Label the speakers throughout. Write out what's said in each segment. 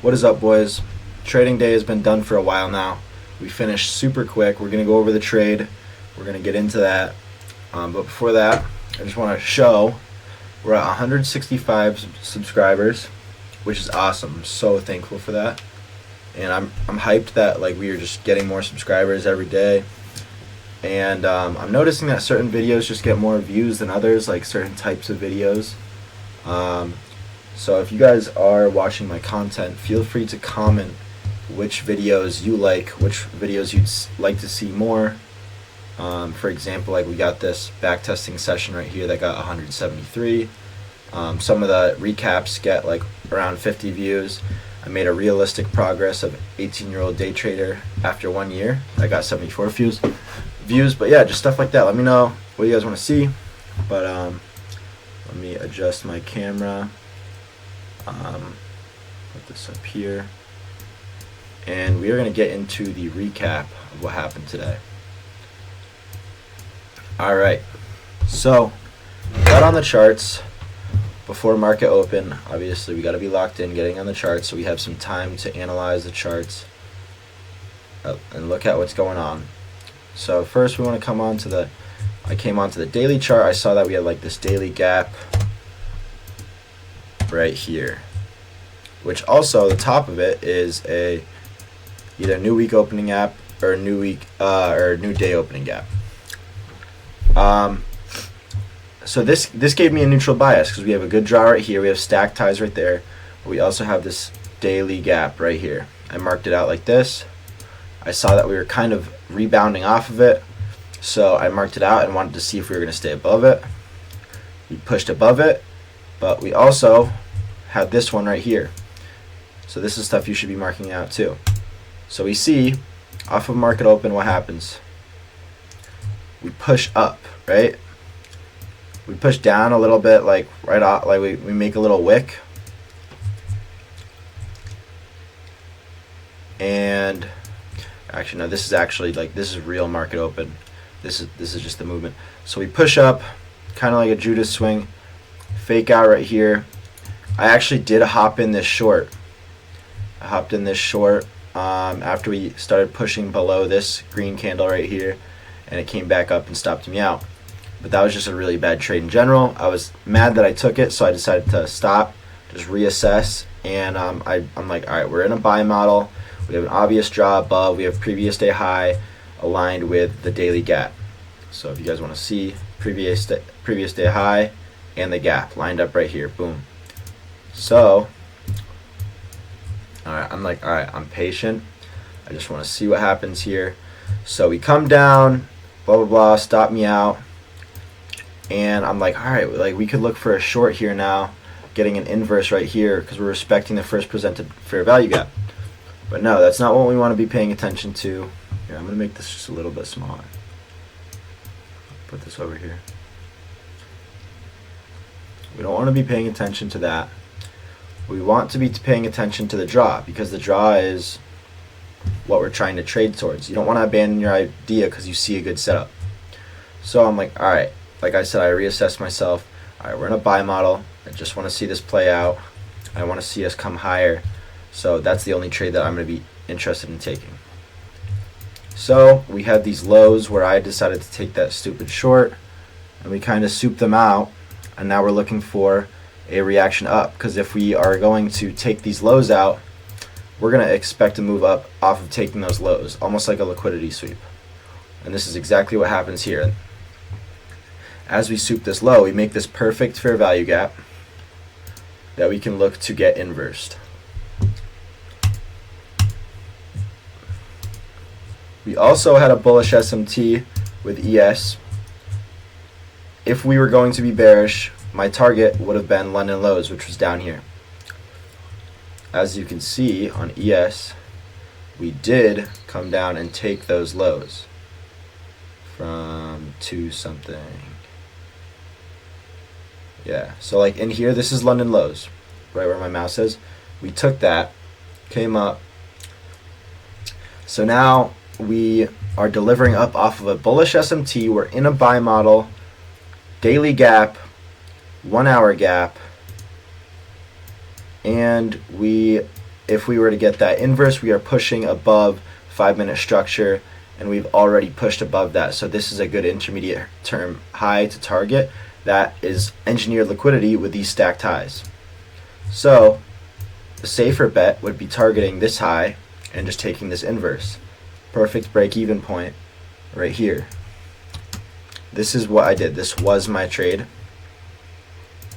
Speaker 1: What is up, boys? Trading day has been done for a while now. We finished super quick. We're going to go over the trade. We're going to get into that. But before that, I just want to show we're at 165 subscribers, which is awesome. I'm so thankful for that. And I'm hyped that we are just getting more subscribers every day. And I'm noticing that certain videos just get more views than others, like certain types of videos. So if you guys are watching my content, feel free to comment which videos you like, which videos you'd like to see more. For example, we got this backtesting session right here that got 173. Some of the recaps get around 50 views. I made a realistic progress of 18-year-old day trader after 1 year. I got 74 views. But yeah, just stuff like that. Let me know what you guys want to see. But let me adjust my camera. Put this up here. And we are going to get into the recap of what happened today. Alright, so got on the charts before market open. Obviously, we got to be locked in getting on the charts so we have some time to analyze the charts and look at what's going on. So first we want to come on to the, I came onto the daily chart. I saw that we had this daily gap right here, which also the top of it is a either new week opening gap or new week or new day opening gap. So this gave me a neutral bias because we have a good draw right here. We have stacked ties right there. But we also have this daily gap right here. I marked it out like this. I saw that we were kind of rebounding off of it, so I marked it out and wanted to see if we were going to stay above it. We pushed above it, but we also had this one right here. So this is stuff you should be marking out too. So we see off of market open what happens. We push up, right? We push down a little bit, right off, we make a little wick. And actually, no, this is actually this is real market open. This is just the movement. So we push up, kind of like a Judas swing, fake out right here. I actually did hop in this short. I hopped in this short after we started pushing below this green candle right here, and it came back up and stopped me out. But that was just a really bad trade in general. I was mad that I took it, so I decided to stop, just reassess, and I'm like, all right, we're in a buy model. We have an obvious draw above. We have previous day high aligned with the daily gap. So if you guys want to see previous day high and the gap lined up right here, boom. So all right, I'm like, all right, I'm patient. I just want to see what happens here. So we come down, blah blah blah, stop me out, and I'm like, all right, we could look for a short here now, getting an inverse right here because we're respecting the first presented fair value gap. But no, that's not what we want to be paying attention to. Here, I'm going to make this just a little bit smaller. Put this over here. We don't want to be paying attention to that. We want to be paying attention to the draw because the draw is what we're trying to trade towards. You don't want to abandon your idea because you see a good setup. So I'm like, all right, like I said, I reassessed myself. All right, we're in a buy model. I just want to see this play out. I want to see us come higher. So that's the only trade that I'm going to be interested in taking. So we had these lows where I decided to take that stupid short, and we kind of souped them out, and now we're looking for a reaction up, because if we are going to take these lows out, we're going to expect to move up off of taking those lows, almost like a liquidity sweep. And this is exactly what happens here. As we soup this low, we make this perfect fair value gap that we can look to get inversed. We also had a bullish SMT with ES. If we were going to be bearish, my target would have been London lows, which was down here. As you can see on ES, we did come down and take those lows from 2 something. Yeah, so in here, this is London lows, right where my mouse is. We took that, came up. So now we are delivering up off of a bullish SMT. We're in a buy model, daily gap, 1 hour gap, and we if we were to get that inverse, we are pushing above 5-minute structure, and we've already pushed above that. So this is a good intermediate term high to target. That is engineered liquidity with these stacked highs. So the safer bet would be targeting this high and just taking this inverse. Perfect break-even point right here. This is what I did. This was my trade.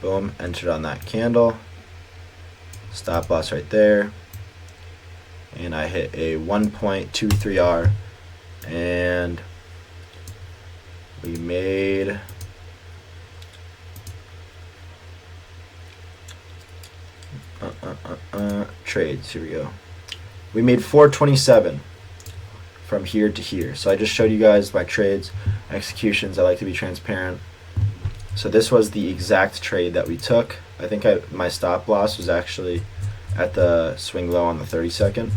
Speaker 1: Boom, entered on that candle. Stop loss right there. And I hit a 1.23R, and we made trades. Here we go. We made 427 from here to here. So I just showed you guys my trades, executions. I like to be transparent. So this was the exact trade that we took. I think my stop loss was actually at the swing low on the 30-second,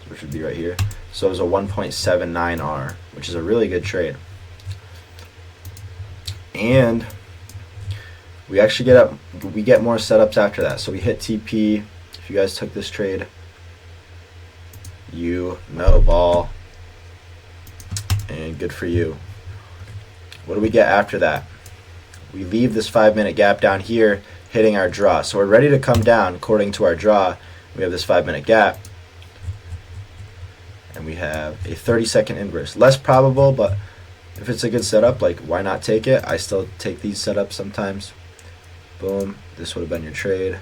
Speaker 1: which would be right here. So it was a 1.79R, which is a really good trade. And we actually get more setups after that. So we hit TP. If you guys took this trade, you know ball, and good for you. What do we get after that? We leave this 5-minute gap down here, hitting our draw. So we're ready to come down according to our draw. We have this 5-minute gap, and we have a 30-second inverse. Less probable, but if it's a good setup, like, why not take it? I still take these setups sometimes. Boom, this would have been your trade.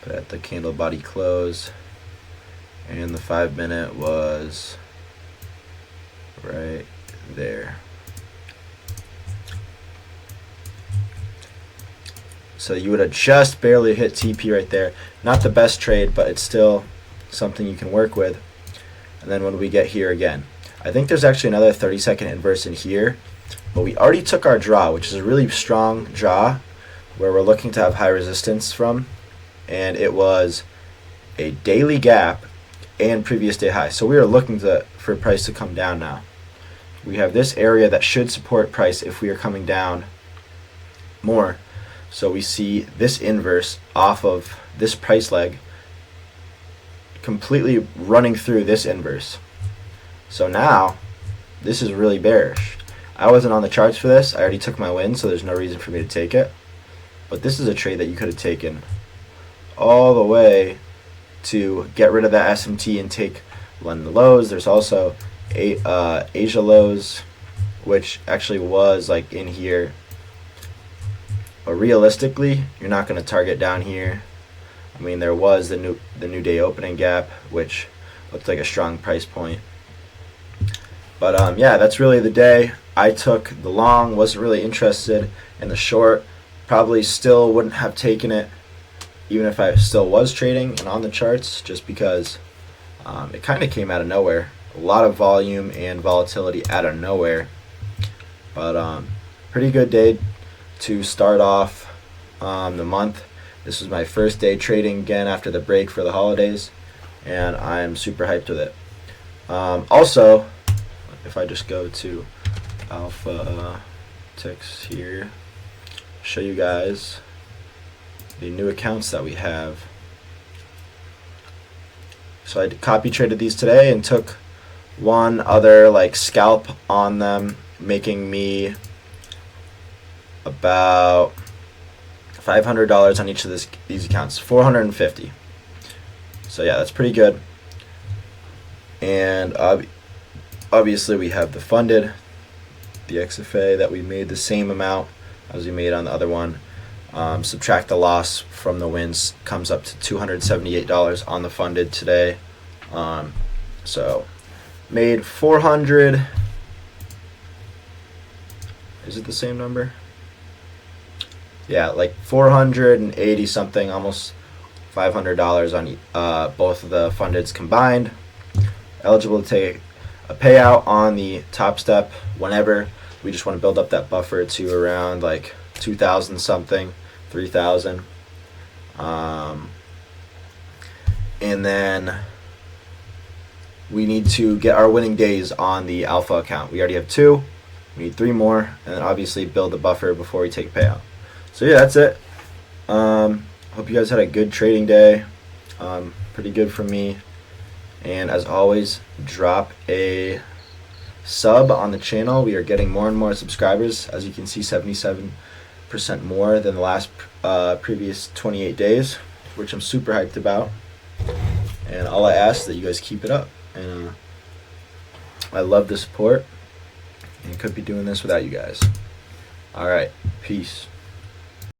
Speaker 1: Put at the candle body close, and the 5-minute was right there. So you would have just barely hit TP right there. Not the best trade, but it's still something you can work with. And then when we get here again, I think there's actually another 30-second inverse in here, but we already took our draw, which is a really strong draw where we're looking to have high resistance from, and it was a daily gap and previous day high. So we are looking for price to come down now. We have this area that should support price if we are coming down more. So we see this inverse off of this price leg completely running through this inverse. So now this is really bearish. I wasn't on the charts for this. I already took my win, so there's no reason for me to take it. But this is a trade that you could have taken all the way to get rid of that SMT and take London lows. There's also Asia lows, which actually was like in here. But realistically, you're not going to target down here. I mean, there was the new day opening gap, which looked like a strong price point. But yeah, that's really the day. I took the long, wasn't really interested in the short. Probably still wouldn't have taken it even if I still was trading and on the charts, just because it kind of came out of nowhere. A lot of volume and volatility out of nowhere. But pretty good day to start off the month. This was my first day trading again after the break for the holidays, and I'm super hyped with it. Also, if I just go to Alpha Ticks here, show you guys the new accounts that we have. So I copy traded these today and took one other like scalp on them, making me about $500 on each of these accounts, $450. So yeah, that's pretty good. And obviously we have the funded, the XFA that we made the same amount as we made on the other one. Subtract the loss from the wins, comes up to $278 on the funded today. So made 400. Is it the same number? Yeah, like 480 something, almost $500 on both of the fundeds combined. Eligible to take a payout on the top step whenever. We just want to build up that buffer to around like 2,000 something, 3,000. And then we need to get our winning days on the alpha account. We already have 2. We need 3 more, and then obviously build the buffer before we take a payout. So yeah, that's it. Hope hope you guys had a good trading day. Pretty good for me. And as always, drop a sub on the channel. We are getting more and more subscribers. As you can see, 77% more than the last previous 28 days, which I'm super hyped about. And all I ask is that you guys keep it up. And I love the support, and could be doing this without you guys. All right, peace.